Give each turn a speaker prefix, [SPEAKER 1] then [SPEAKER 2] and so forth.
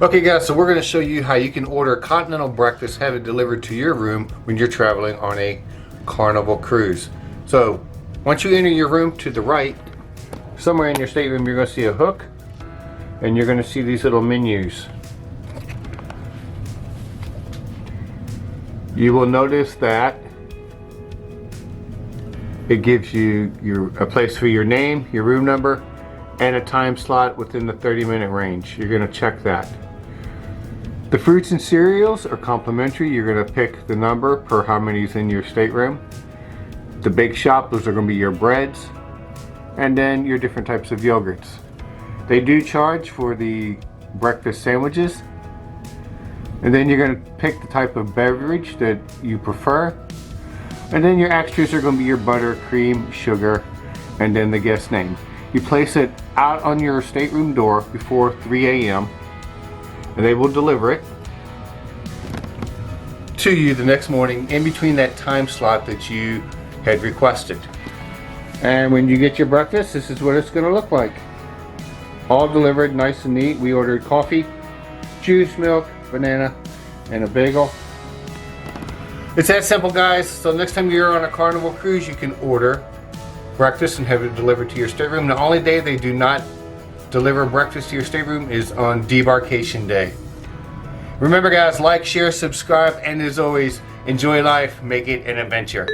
[SPEAKER 1] Okay guys, so we're going to show you how you can order a continental breakfast, have it delivered to your room when you're traveling on a Carnival Cruise. So once you enter your room, to the right, somewhere in your stateroom, you're going to see a hook and you're going to see these little menus. You will notice that it gives you a place for your name, your room number, and a time slot within the 30-minute range. You're going to check that. The fruits and cereals are complimentary. You're going to pick the number per how many is in your stateroom. The bake shop, those are going to be your breads, and then your different types of yogurts. They do charge for the breakfast sandwiches, and then you're going to pick the type of beverage that you prefer, and then your extras are going to be your butter, cream, sugar, and then the guest name. You place it out on your stateroom door before 3 a.m. and they will deliver it to you the next morning in between that time slot that you had requested. And when you get your breakfast, this is what it's going to look like. All delivered nice and neat. We ordered coffee, juice, milk, banana, and a bagel. It's that simple, guys. So next time you're on a Carnival Cruise, you can order breakfast and have it delivered to your stateroom. The only day they do not deliver breakfast to your stateroom is on debarkation day. Remember guys, like, share, subscribe, and as always, enjoy life, make it an adventure.